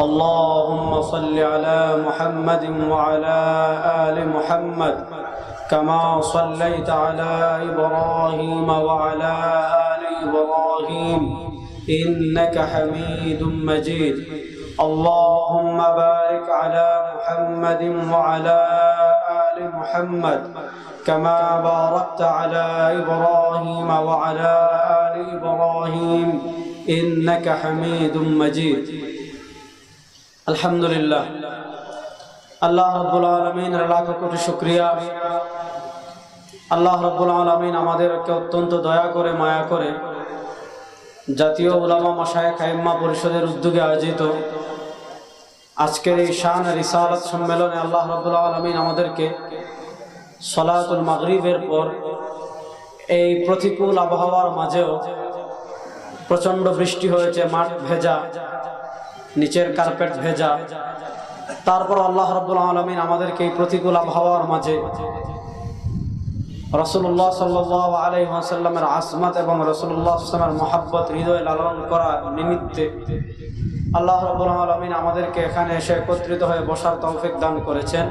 اللهم صل على محمد وعلى آل محمد كما صليت على إبراهيم وعلى آل إبراهيم إنك حميد مجيد اللهم بارك على محمد وعلى آل محمد كما باركت على إبراهيم وعلى آل إبراهيم إنك حميد مجيد الحمد لله আল্লাহ রাব্বুল আলামিনের লাখ কোটি শুকরিয়া। আল্লাহ রাব্বুল আলামিন আমাদেরকে অত্যন্ত দয়া করে মায়া করে জাতীয় উলামা মাশায়েখ আইম্মা পরিষদের উদ্যোগে আয়োজিত আজকের এই শান রিসালাত সম্মেলনে আল্লাহ রাব্বুল আলামিন আমাদেরকে সালাতুল মাগরিবের পর এই প্রতিকূল আবহাওয়ার মাঝেও প্রচন্ড বৃষ্টি হয়েছে, মাঠ ভেজা, নিচের কার্পেট ভেজা, তারপর আল্লাহ রাব্বুল আলামিন আমাদেরকে এই প্রতিকূল আবহাওয়ার মাঝে রাসূলুল্লাহ সাল্লাল্লাহু আলাইহি ওয়াসাল্লামের আসমাত এবং রাসূলুল্লাহ সাল্লাল্লাহু আলাইহি ওয়াসাল্লামের মহব্বত হৃদয়ে লালন করার নিমিত্তে আল্লাহ রাব্বুল আলামিন আমাদেরকে এখানে এসে একত্রিত হয়ে বসার তৌফিক দান করেছেন।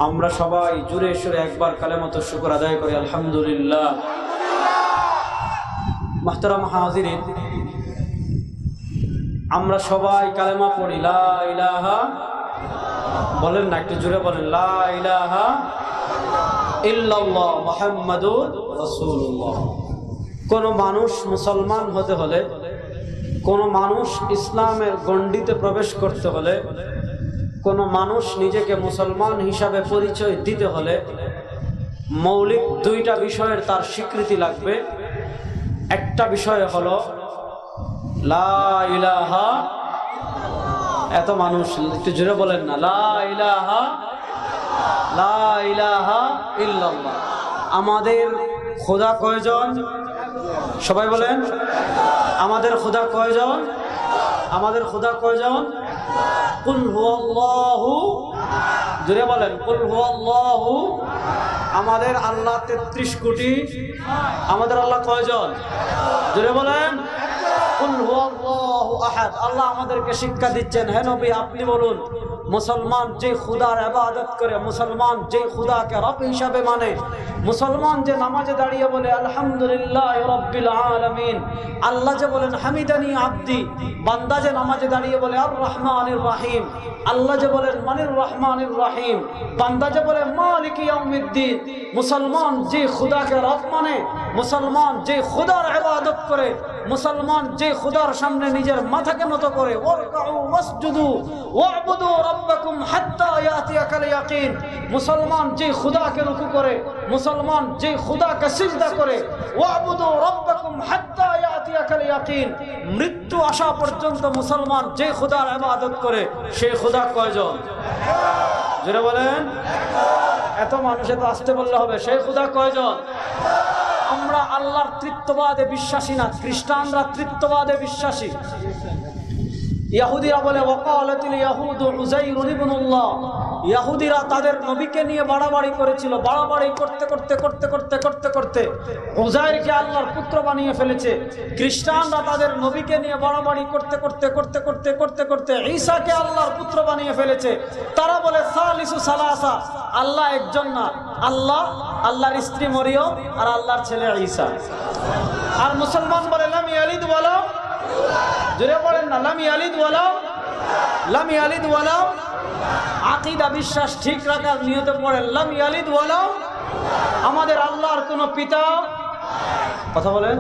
আমরা সবাই জুড়ে সুরে একবার কালেমাতুশ শুকর আদায় করি আলহামদুলিল্লাহ। মুহতারাম হাজিরিন, আমরা সবাই কালেমা পড়ি লা ইলাহা, বলেন না একটু জোরে বলেন, লা ইলাহা ইল্লাল্লাহ মুহাম্মাদুর রাসূলুল্লাহ। কোন মানুষ মুসলমান হতে হলে, কোন মানুষ ইসলামের গণ্ডিতে প্রবেশ করতে হলে, কোন মানুষ নিজেকে মুসলমান হিসাবে পরিচয় দিতে হলে মৌলিক দুইটা বিষয়ের তার স্বীকৃতি লাগবে। একটা বিষয় হলো লা ইলাহা, এত মানুষ একটু জোরে বলেন না, লা ইলাহা ইল্লাল্লাহ। আমাদের খোদা কয়জন? সবাই বলেন, আমাদের খোদা কয়জন? আমাদের খোদা কয়জন? কুল হুয়াল্লাহু, জোরে বলেন, কুল হুয়াল্লাহু। আমাদের আল্লাহ 33 কোটি। আমাদের আল্লাহ কয়জন? জোরে বলেন, কুল হুয়াল্লাহু আহাদ। আল্লাহ আমাদেরকে শিক্ষা দিচ্ছেন, হে নবী আপনি বলুন, মুসলমান যে খুদার ইবাদত করে, মুসলমান যে খুদাকে রব হিসাবে মানে, মুসলমান যে নামাজে দাঁড়িয়ে বলে আলহামদুলিল্লাহ রাব্বিল আলামিন, আল্লাহ যে বলেন হামিদানি আব্দি, বান্দা যে নামাজে দাঁড়িয়ে বলে আর রহমানির রহিম, আল্লাহ যে বলেন মানির রহমানির রহিম, বান্দা যে বলে মালিক ইয়াউমিদ্দিন। মুসলমান যে খুদাকে রব মানে, মুসলমান যে খুদার ইবাদত করে, মুসলমান যে খুদার সামনে নিজের মাথাকে নত করে, ওয়ারকাউ ওয়াসজুদু ওয়াবুদু রাব্বাকুম হাত্তা ইয়াতিয়াকাল ইয়াকিন। মুসলমান যে খুদাকে রুকু করে, মুসলমান যে খুদাকে সিজদা করে, ওয়াবুদু রাব্বাকুম হাত্তা ইয়াতিয়াকাল ইয়াকিন। মৃত্যু আসা পর্যন্ত মুসলমান যে খুদার ইবাদত করে, সেই খুদা কয়জন? জোরে বলেন। এত মানুষে তো আসতে বললে হবে, সেই খুদা কয়জন? আমরা আল্লাহর তৃত্ববাদে বিশ্বাসী না, খ্রিস্টানরা তৃত্ববাদে বিশ্বাসী। ইহুদিরা বলে ওয়াকালাতিল ইয়াহুদু উযাইরুন ইবনুল্লাহ। ইহুদিরা তাদের নবীকে নিয়ে বাড়াবাড়ি করেছিল, বাড়াবাড়ি করতে করতে করতে করতে করতে করতে উযাইরকে আল্লাহর পুত্র বানিয়ে ফেলেছে। খ্রিস্টানরা তাদের নবীকে নিয়ে বাড়াবাড়ি করতে করতে করতে করতে করতে করতে ঈসাকে আল্লাহর পুত্র বানিয়ে ফেলেছে। তারা বলে সালিসু সালাসা, আল্লাহ একজন না, আল্লাহ, আল্লাহর স্ত্রী মরিয়ম আর আল্লাহর ছেলে ঈসা। আর মুসলমান বলে লাম ইয়ালিদ ওয়ালা, জোরে বলেন না, লাম ইয়ালিদ ওয়ালা, লাম ইয়ালিদ ওয়ালা। আকীদা বিশ্বাস ঠিক রাখার নিয়তে পড়েন লাম ইয়ালিদ ওয়ালা। আমাদের আল্লাহর কোনো পিতা, কথা বলেন,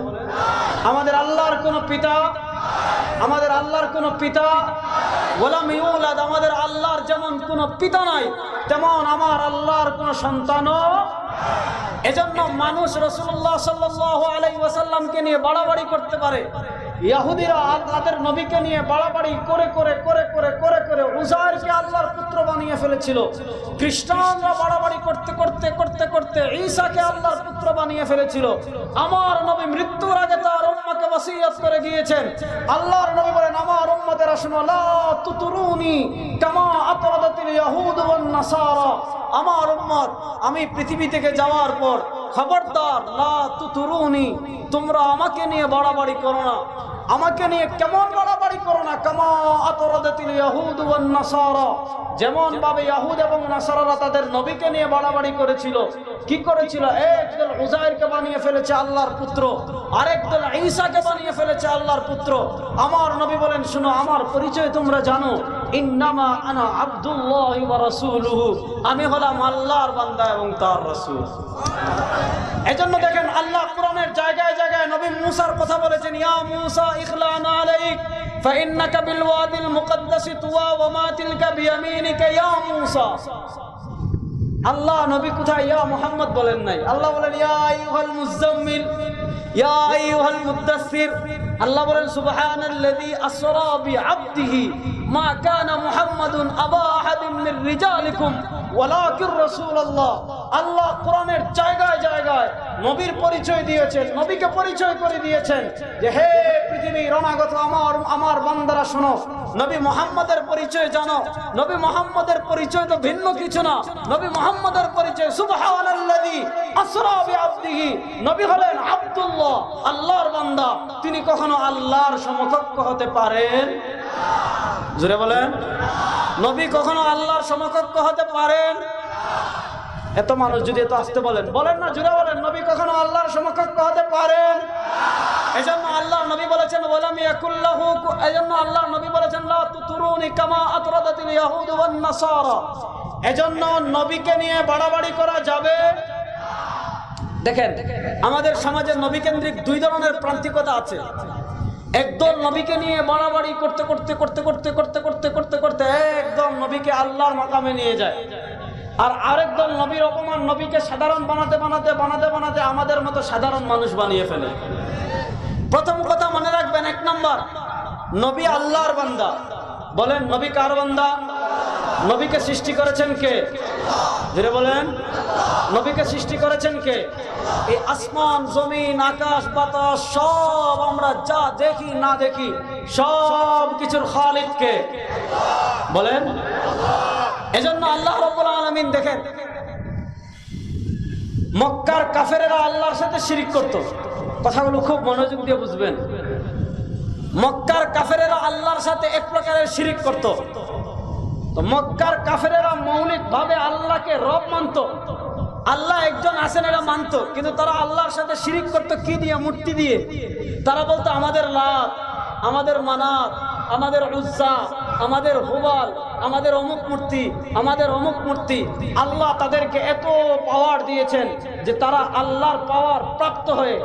আমাদের আল্লাহর কোনো পিতা, আমাদের আল্লাহর কোনো পিতা ওয়ালাম ইউলাদ। আমাদের আল্লাহর যেমন কোনো পিতা নাই, তেমন আমার আল্লাহর কোনো সন্তানও। এজন্য মানুষ রাসূলুল্লাহ সাল্লাল্লাহু আলাইহি ওয়াসাল্লামকে নিয়ে বাড়াবাড়ি করতে পারে। ইহুদিরা তাদের নবীকে নিয়ে বাড়াবাড়ি করে করে করে করে করে করে উযাইরকে আল্লাহর পুত্র বানিয়ে ফেলেছিল। খ্রিস্টানরা বাড়াবাড়ি করতে করতে করতে করতে ঈসাকে আল্লাহর পুত্র বানিয়ে ফেলেছিল। আমার নবী মৃত্যুর আগে তার উম্মতকে ওসিয়ত করে গিয়েছেন। আল্লাহর নবী বলেন, আমার উম্মতেরা শুনো, লা তুতরুনি কামা আতরাদাতিল ইয়াহুদ ওয়ান নাসারা। আমার উম্মত, আমি পৃথিবী থেকে যাওয়ার পর খবরদার, লা তুতরুনি, তোমরা আমাকে নিয়ে বাড়াবাড়ি করো না। আমাকে নিয়ে কেমন বাড়াবাড়ি বাড়াবাড়ি করো না, কামা আতরাদাতিল ইয়াহুদ ওয়ান নাসারা, যেমন ভাবে ইহুদ এবং নাসারারা তাদের নবীকে নিয়ে বাড়াবাড়ি করেছিল। কি করেছিল? একদল উজাইরকে বানিয়ে ফেলেছে আল্লাহর পুত্র, আরেক দল ঈসাকে বানিয়ে ফেলেছে আল্লাহর পুত্র। আমার নবী বলেন, শুনো, আমার পরিচয় তোমরা জানো, ইন্নামা আনা আব্দুল্লাহি ওয়া রাসূলুহু, আমি হলাম আল্লাহর বান্দা এবং তার রাসূল। এজন্য দেখেন আল্লাহ কোরআনের জায়গায় জায়গায় নবী মুসার কথা বলেছেন, ইয়া মুসা ইখলানা আলাইক ফাইন্নাকা বিল ওয়াদিল মুকদ্দাসি তুওয়া ওয়া মা তিলকা বিয়ামিনিকা ইয়া মুসা। আল্লাহ নবী কোথায় ইয়া মুহাম্মদ বলেন নাই, আল্লাহ বলেন ইয়া আইয়ুহাল মুযাম্মিল ইয়া আইয়ুহাল মুদ্দাসসির। আল্লাহ বলেন সুবহানাল্লাযী আসরা বিআবদিহি মা কানা মুহাম্মাদুন আবা আহাদিন মির রিজালিকুম ওয়ালাকিন রাসূলুল্লাহ। আল্লাহ কোরআনের জায়গায় জায়গায় নবীর পরিচয় দিয়েছেন, নবীকে পরিচয় করে দিয়েছেন যে হে পৃথিবীর অনাগত আমার বান্দারা শোনো, নবী মুহাম্মদের পরিচয় জানো। নবী মুহাম্মদের পরিচয় তো ভিন্ন কিছু না, নবী মুহাম্মদের পরিচয় সুবহানাল্লাযী আসরা বিআবদিহি, নবী হলেন আব্দুল্লাহ, আল্লাহর বান্দা। তিনি কখনো আল্লাহর সমকক্ষ হতে পারেন? জোরে বলেন, নবী কখনো আল্লাহর সমকক্ষ হতে পারেন? এত মানুষ যদি এত আসতে বলেন, বলেন না, জোরে বলেন, নবী কখনো আল্লাহর সমকক্ষ হতে পারেন? এজন্য আল্লাহ নবী বলেছেন ওয়ালাম ইয়াকুল্লাহু, এজন্য আল্লাহ নবী বলেছেন লা তুতুরুনি কামা আতরাদাতিল ইয়াহুদ ওয়ান নাসারা। এজন্য নবীকে নিয়ে বাড়াবাড়ি করা যাবে। দেখেন আমাদের সমাজে নবী কেন্দ্রিক দুই ধরনের প্রান্তিকতা আছে। একদল নবীকে নিয়ে বাড়াবাড়ি করতে করতে করতে করতে করতে করতে করতে করতে একদম নবীকে আল্লাহর মাকামে নিয়ে যায়, আর আরেক দল নবীর অপমান, নবীকে সাধারণ বানাতে বানাতে বানাতে বানাতে আমাদের মতো সাধারণ মানুষ বানিয়ে ফেলে। প্রথম কথা মনে রাখবেন, এক নম্বর, নবী আল্লাহর বান্দা। বলেন, নবী কার বান্দা? নবীকে সৃষ্টি করেছেন কে? ধীরে বলেন, নবীকে সৃষ্টি করেছেন কে? এই আসমান জমিন আকাশ বাতাস সব আমরা যা দেখি না দেখি সব কিছুর খালিক কে? বলেন। এজন্য আল্লাহ রাব্বুল আলামিন দেখেন, মক্কার কাফেরেরা আল্লাহর সাথে শিরিক করত। কথাগুলো খুব মনোযোগ দিয়ে বুঝবেন। মক্কার কাফেরেরা আল্লাহর সাথে এক প্রকারের শিরিক করত। তো মক্কার কাফেরেরা মৌলিক ভাবে আল্লাহকে রব মানত, আল্লাহ একজন আছেন এটা মানত, কিন্তু তারা আল্লাহর সাথে শিরিক করত কি দিয়ে? মূর্তি দিয়ে। তারা বলতো আমাদের লাত, আমাদের মানাত, আমাদের উজ্জা, আমাদের হুবাল, আমাদের অমুক মূর্তি, আমাদের অমুক মূর্তি। আল্লাহ তাদেরকে এত পাওয়ার দিয়েছেন যে তারা আল্লাহর পাওয়ার প্রাপ্ত হয়ে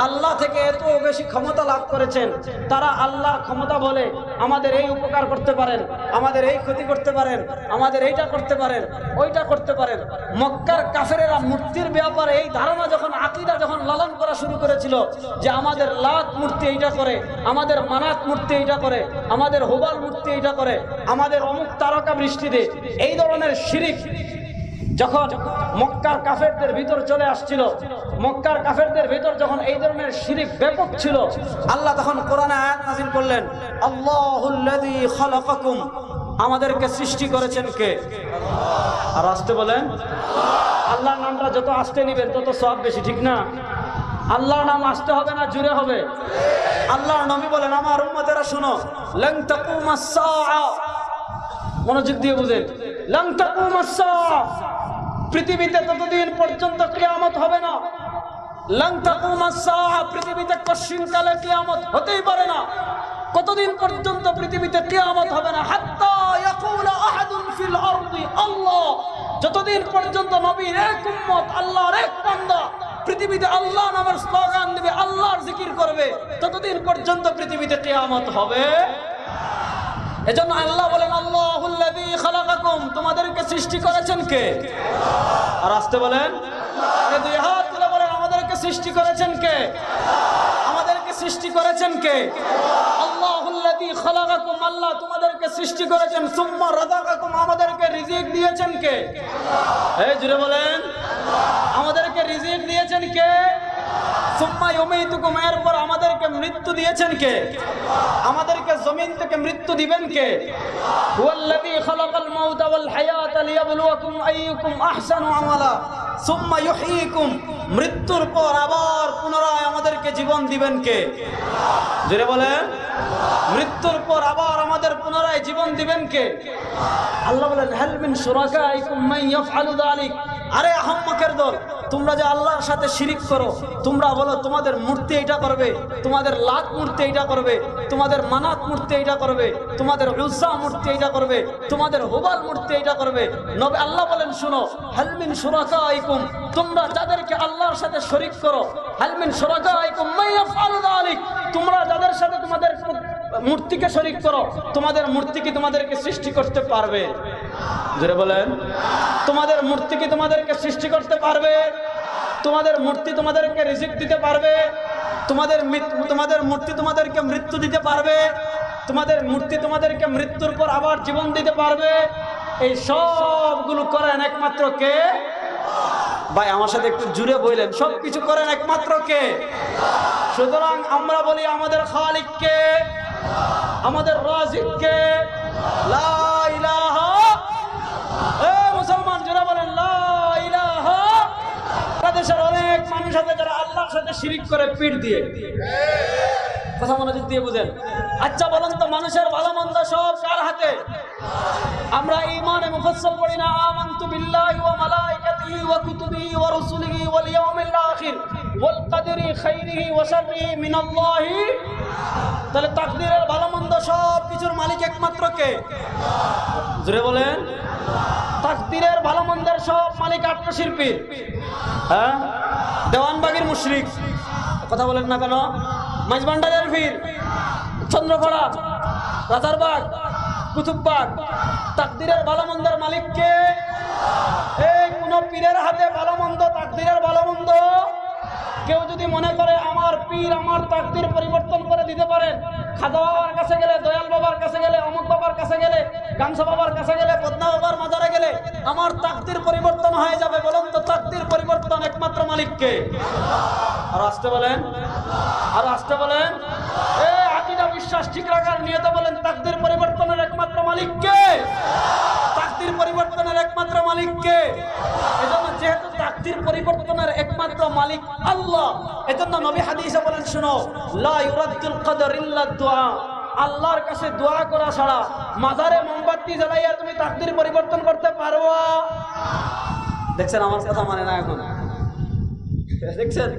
আল্লাহ থেকে এত বেশি ক্ষমতা লাভ করেছেন। তারা আল্লাহর ক্ষমতা বলে আমাদের এই উপকার করতে পারেন, আমাদের এই ক্ষতি করতে পারেন, আমাদের এইটা করতে পারেন, ওইটা করতে পারেন। মক্কার কাফেরেরা মূর্তির ব্যাপারে এই ধারণা যখন, আকীদা যখন লালন করা শুরু করেছিল যে আমাদের লাত মূর্তি এইটা করে, আমাদের মানাত মূর্তি এইটা করে, আমাদের হুবাল মূর্তি এইটা করে, আমাদের অমুক তারকা বৃষ্টি দেয়, এই ধরনের শিরিক যখন মক্কার কাফেরদের ভিতর চলে আসছিল, মক্কার কাফেরদের ভিতর যখন এই ধরনের শিরিক ব্যাপক ছিল, আল্লাহ তখন কোরআনে আয়াত নাযিল করলেন, আল্লাহুল্লাযী খালাকাকুম, আমাদেরকে সৃষ্টি করেছেন কে? আর আসতে বলেন, আল্লাহর নামটা যত আসতে নিবেন তত সওয়াব বেশি, ঠিক না? আল্লাহর নাম আসতে হবে না জুড়ে হবে? আল্লাহর নবী বলেন, আমার উম্মতেরা শুনো, লান তাকুমাস সাআ, মনোযোগ দিয়ে বুঝেন, লান তাকুমাস সাআ, পৃথিবীতে ততদিন পর্যন্ত কিয়ামত হবে না। লান তাকুমাস সাআ, পৃথিবীতে কশিনকালে কিয়ামত হতেই পারে না। কতদিন পর্যন্ত পৃথিবীতে কিয়ামত হবে না? হাত্তা ইয়াকুলা আহাদুন ফিল আরদি আল্লাহ, যতদিন পর্যন্ত নবীর এক উম্মত, আল্লাহর এক বান্দা পৃথিবীতে আল্লাহ নামের স্লোগান দিবে, আল্লাহর জিকির করবে, ততদিন পর্যন্ত পৃথিবীতে কিয়ামত হবে। এজন্য আল্লাহ বলেন, আল্লাহুল্লাযী খালাকাকুম, তোমাদেরকে সৃষ্টি করেছেন কে? আর আসতে বলেন, দুই হাত তুলে বলেন, আমাদেরকে সৃষ্টি করেছেন কে? আমাদেরকে সৃষ্টি করেছেন কে? আল্লাহুল্লাযী খালাকাকুম, আল্লাহ তোমাদেরকে সৃষ্টি করেছেন। সুম্মা রাযাকাকুম, আমাদেরকে রিজিক দিয়েছেন কে? এই জুড়ে বলেন, আমাদেরকে রিজিক দিয়েছেন কে? সুম্মা ইউমীতুকুম, এরপর আমাদেরকে মৃত্যু দিয়েছেন কে? আমাদেরকে জমিন থেকে মৃত্যু দিবেন কে? হুয়াল্লাযী খালাকাল মাউতা ওয়াল হায়াতা লিয়াবলুয়াকুম আইয়ুকুম আহসানু আমালা সুম্মা ইউহয়িকুম, মৃত্যুর পর আবার পুনরায় আমাদেরকে জীবন দিবেন কে? জোরে বলেন। মৃত্যুর পর আবার আমাদের পুনরায় জীবন দিবেন কে? আল্লাহ বলেন হাল মিন শুরাকাইকুম মান ইয়াফআলু যালিক। আরে আহম্মকের দল, তোমরা যে আল্লাহর সাথে শিরিক করো, তোমরা বলো তোমাদের মূর্তি এটা করবে, তোমাদের লাত মূর্তি এটা করবে, তোমাদের মানাত মূর্তি এটা করবে, তোমাদের উজ্জা মূর্তি এটা করবে, তোমাদের হুবাল মূর্তি এটা করবে। নবী আল্লাহ বলেন শুনো, হাল মিন শুরাকাইকুম, তোমরা যাদেরকে আল্লাহর সাথে শরীক করো, হাল মিন শুরাকাইকুম মান ইয়াফআলু যালিক, তোমরা যাদের সাথে তোমাদের মূর্তিকে শরীক করো, তোমাদের মূর্তি কি তোমাদেরকে সৃষ্টি করতে পারবে? জোরে বলেন, তোমাদের মূর্তি কি তোমাদেরকে সৃষ্টি করতে পারবে? তোমাদের মূর্তি তোমাদেরকে রিজিক দিতে পারবে? তোমাদের মূর্তি তোমাদেরকে মৃত্যু দিতে পারবে? তোমাদের মূর্তি তোমাদেরকে মৃত্যুর পর আবার জীবন দিতে পারবে? এই সবগুলো করেন একমাত্র কে? ভাই আমার সাথে একটু জুড়ে বললেন, সবকিছু করেন একমাত্র কে? সুতরাং আমরা বলি আমাদের খালিক কে, আমাদের রাজিক কে? লা ইলাহা, এ মুসলমান যারা বলেন লা ইলাহা। দেশের অনেক মানুষ আছে যারা আল্লাহর সাথে শিরিক করে পিঠ দিয়ে। কথা মনোযোগ দিয়ে বুঝেন। আচ্ছা বলেন তো, মানুষের ভালো মন্দ সব কার হাতে? আমরা ঈমানে মুফাসসাল পড়ি না, আমানতু বিল্লাহি ওয়া মালাইকাতিহি ওয়া কুতুবিহি ওয়া রুসুলিহি ওয়াল ইয়াউমিল আখির ওয়াল কদরি খাইরিহি ওয়া শাররিহি মিনাল্লাহি। তাহলে তাকদীরের ভালো মন্দ সব কিছুর মালিক একমাত্র কে? জোরে বলেন। তাকদীরের ভালো মন্দের সব মালিক আত্মশিল্পী, হ্যাঁ, দেওয়ানবাগির মুশরিক, কথা বলেন না কেন? মাইজবান্ডারের পীর, চন্দ্রপাড়া, রাজারবাগ, কুতুববাগ, তাকদীরের ভালো মন্দের মালিক কে? এই কোন পীরের হাতে ভালো মন্দ, তাকদীরের ভালো মন্দ কেউ যদি মনে করে আমার পীর আমার তাকদীর পরিবর্তন করে দিতে পারেন, খাজা বাবার কাছে গেলে, দয়াল বাবার কাছে গেলে, অমুক বাবার কাছে গেলে, গামছা বাবার কাছে গেলে, পদ্মা বাবার মাজারে গেলে আমার তাকদীর পরিবর্তন হয়ে যাবে, বলুন তো তাকদীর পরিবর্তন একমাত্র মালিক কে? আর আসতে বলেন, আর আসতে বলেন। এই আকীদা বিশ্বাস ঠিক রাখার নিয়তে বলেন তাকদীর পরিবর্তনের একমাত্র মালিক কে? তাকদীর পরিবর্তনের একমাত্র মালিক কে? এজন্য যেহেতু তাকদীর পরিবর্তনের একমাত্র মালিক আল্লাহ, এজন্য নবী হাদিসে বলেন শুনো, লা ইউরাদ্দুল কদর ইল্লা দুআ, আল্লাহর কাছে দোয়া করা ছাড়া মাজারে মোমবাতি জ্বালাইয়া তুমি তাকদীর পরিবর্তন করতে পারো? দেখছেন আমার কথা মানে না এখন? দেখছেন?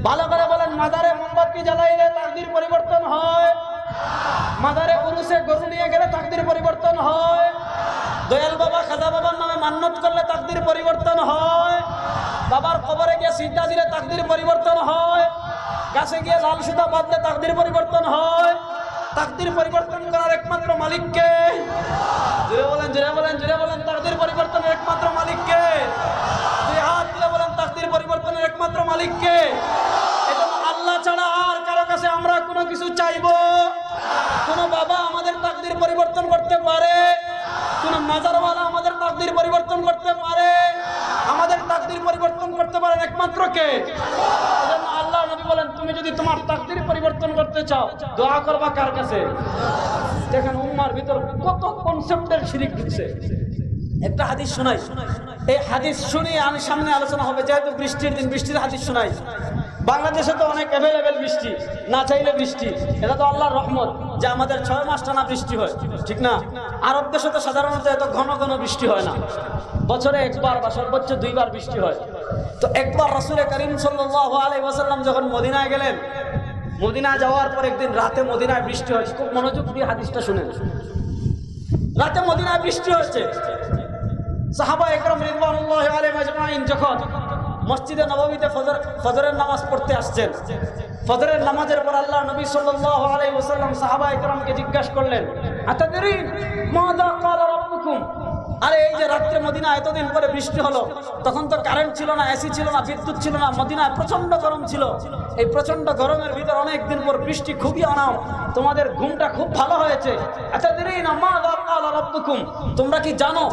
ভালো করে বলেন, মাজারে মোমবাতি জ্বালাইলে তাকদীর পরিবর্তন হয়? মাজারে উরুসে গরু নিয়ে গেলে তাকদীর পরিবর্তন হয়? দয়াল বাবা খাজা বাবার নামে মান্নত করলে তাকদীর পরিবর্তন হয়? বাবার কবরে গিয়ে সিজদা দিলে তাকদীর পরিবর্তন হয়? গাছে গিয়ে লাল সুতা বাঁধলে তাকদীর পরিবর্তন হয়? তাকদীর পরিবর্তন করার একমাত্র মালিক কে? জোরে বলেন, জোরে বলেন, জোরে বলেন, তাকদীর পরিবর্তনের একমাত্র মালিক কে? দুই হাত দিয়ে বলেন তাকদীর পরিবর্তনের একমাত্র মালিক কে? এজন্য আল্লাহ ছাড়া আর কারো কাছে আমরা কোনো কিছু চাইবো? কোন বাবা আমাদের তাকদীর পরিবর্তন করতে পারে? কোন মাজারওয়ালা আমাদের তাকদীর পরিবর্তন করতে পারে? আমাদের তাকদীর পরিবর্তন করতে পারেন একমাত্র কে? এজন্য আল্লাহ নবী বলেন, তুমি যদি তোমার তাকদীর পরিবর্তন করতে চাও দোয়া করবা কার কাছে? দেখেন উম্মার ভিতর কত কনসেপ্টের শিরিক ঢুকছে। একটা হাদিস শোনাই, এই হাদিস শুনিয়ে আমি সামনে আলোচনা হবে, যেহেতু বৃষ্টির দিন, বৃষ্টির হাদিস শোনাই। বাংলাদেশে তো অনেক অ্যাভেলেবেল বৃষ্টি, না চাইলে বৃষ্টি, এটা তো আল্লাহর রহমত যে আমাদের 6 মাস টানা বৃষ্টি হয়, ঠিক না? আরব দেশে তো সাধারণত এত ঘন ঘন বৃষ্টি হয় না, বছরে একবার বা সর্বোচ্চ 2 বার বৃষ্টি হয়। তো একবার রাসূল করিম সাল্লাল্লাহু আলাইহি ওয়াসাল্লাম যখন মদিনায় গেলেন, মদিনায় যাওয়ার পর একদিন রাতে মদিনায় বৃষ্টি হয়। খুব মনোযোগ দিয়ে হাদিসটা শুনেন। রাতে মদিনায় বৃষ্টি হচ্ছে, সাহাবা একরাম রিদওয়ানুল্লাহি আলাইহিম আজমাইন যখন মসজিদে নববীতে ফজরের নামাজ পড়তে আসছেন, ফজরের নামাজের পর আল্লাহ নবী সাল্লাল্লাহু আলাইহি ওয়াসাল্লাম সাহাবা একরামকে জিজ্ঞাসা করলেন, আতাদরিন মাযা ক্বালা রাব্বুকুম? আরে এই যে রাত্রে মদিনা এতদিন পরে বৃষ্টি হলো, তখন তো কারেন্ট ছিল না, এসি ছিল না, বিদ্যুৎ ছিল না, মদিনায় প্রচন্ড গরম ছিল। এই প্রচন্ড গরমের ভিতর অনেকদিন পর বৃষ্টি, খুবই আরাম, তোমাদের ঘুমটা খুব ভালো হয়েছে। আতাদরিনা মাযা ক্বালা রাব্বুকুম? তোমরা কি জানো